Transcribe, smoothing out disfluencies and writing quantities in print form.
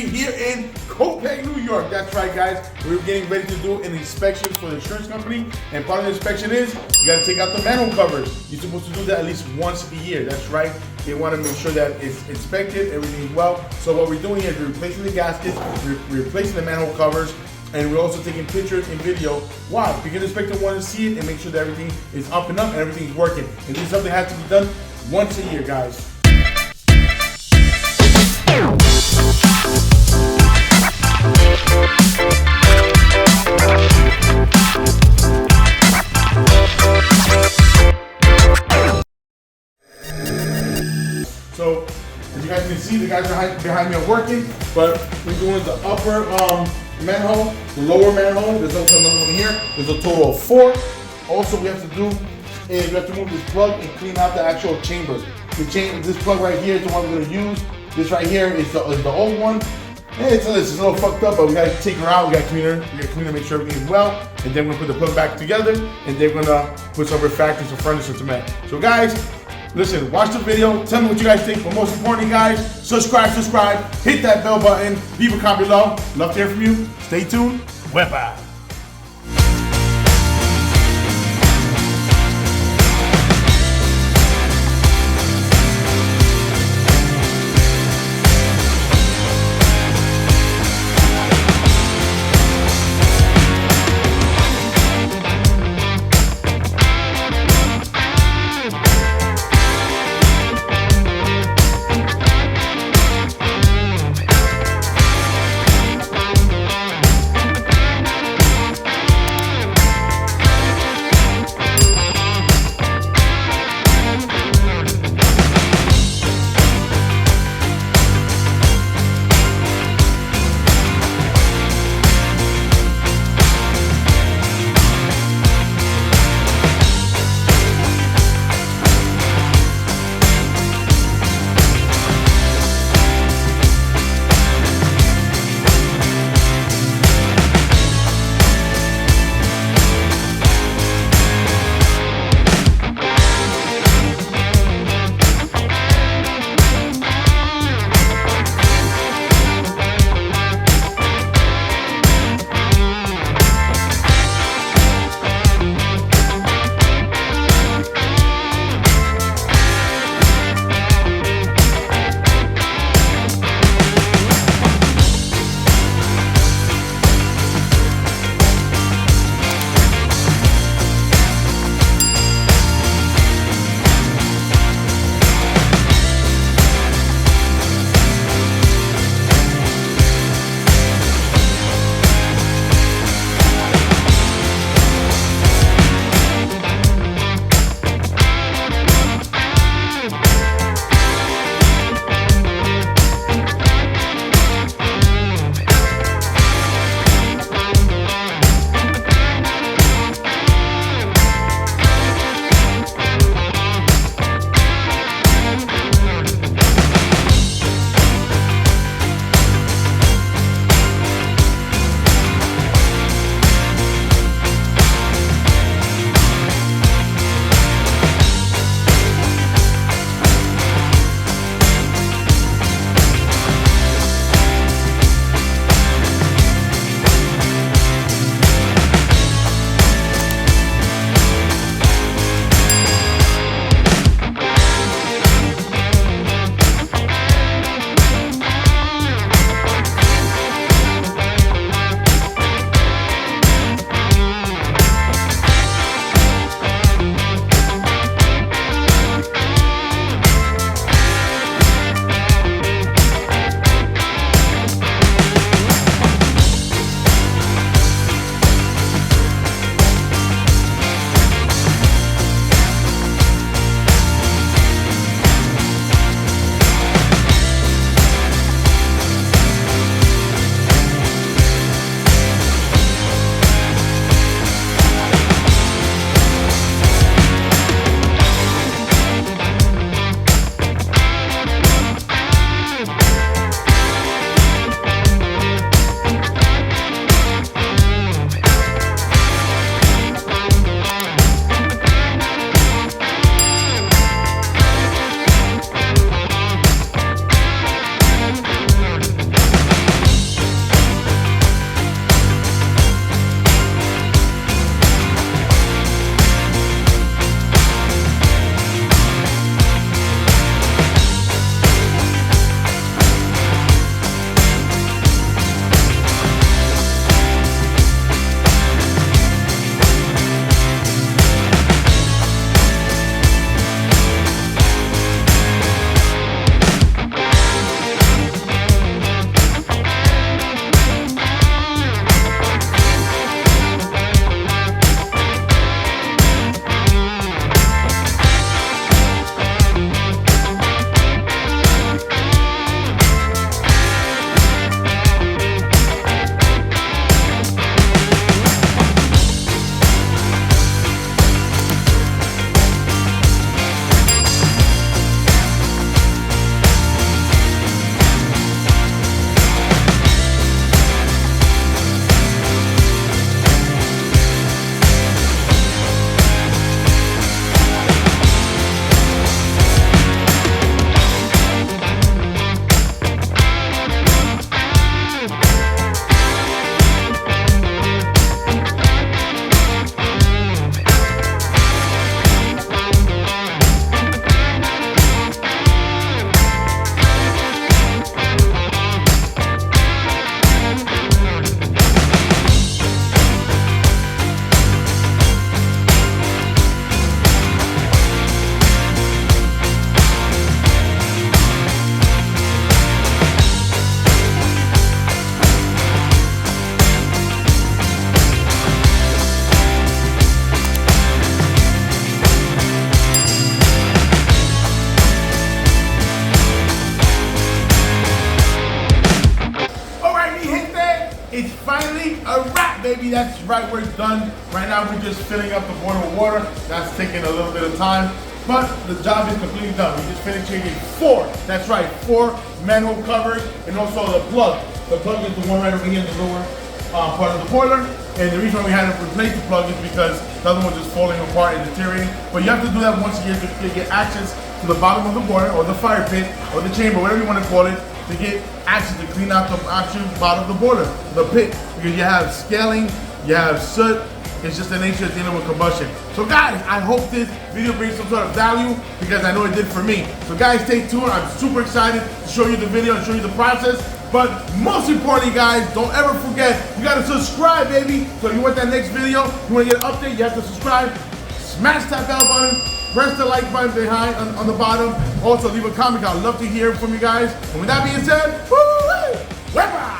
here in Hvac, New York. That's right, guys. We're getting ready to do an inspection for the insurance company, and part of the inspection is you got to take out the manhole covers. You're supposed to do that at least once a year. That's right. They want to make sure that it's inspected, everything is well. So what we're doing is we're replacing the gaskets, we're replacing the manhole covers, and we're also taking pictures and video. Why? Because the inspector wants to see it and make sure that everything is up and everything is working. And this is something that has to be done once a year, guys. So, as you guys can see, the guys behind me are working, but we're doing the upper manhole, the lower manhole. There's also another one here. There's a total of 4. Also, we have to do is we have to move this plug and clean out the actual chambers. This plug right here is the one we're gonna use. This right here is the old one. And it's a little fucked up, but we gotta take her out. We gotta clean her, make sure everything is well, and then we're gonna put the plug back together, and then we're gonna put some refractors or furniture to match. So, guys, listen, watch the video. Tell me what you guys think. But most importantly, guys, subscribe. Hit that bell button. Leave a comment below. Love to hear from you. Stay tuned. Wepa. it's finally a wrap, baby. That's right, we're done. Right now, we're just filling up the boiler with water. That's taking a little bit of time, but the job is completely done. We just finished changing 4, that's right, 4 manhole covers, and also the plug. The plug is the one right over here in the lower part of the boiler. And the reason why we had to replace the plug is because the other one was just falling apart and deteriorating. But you have to do that once a year to get access to the bottom of the boiler, or the fire pit, or the chamber, whatever you want to call it, to get access to clean out the actual bottom of the boiler, the pit. Because you have scaling, you have soot. It's just the nature of dealing with combustion. So guys, I hope this video brings some sort of value, because I know it did for me. So guys, stay tuned. I'm super excited to show you the video and show you the process. But most importantly, guys, don't ever forget, you gotta subscribe, baby. So you want that next video, you wanna get an update, you have to subscribe. Smash that bell button, press the like button behind on the bottom. Also, leave a comment. I'd love to hear from you guys. And with that being said, woo-hoo, we're back.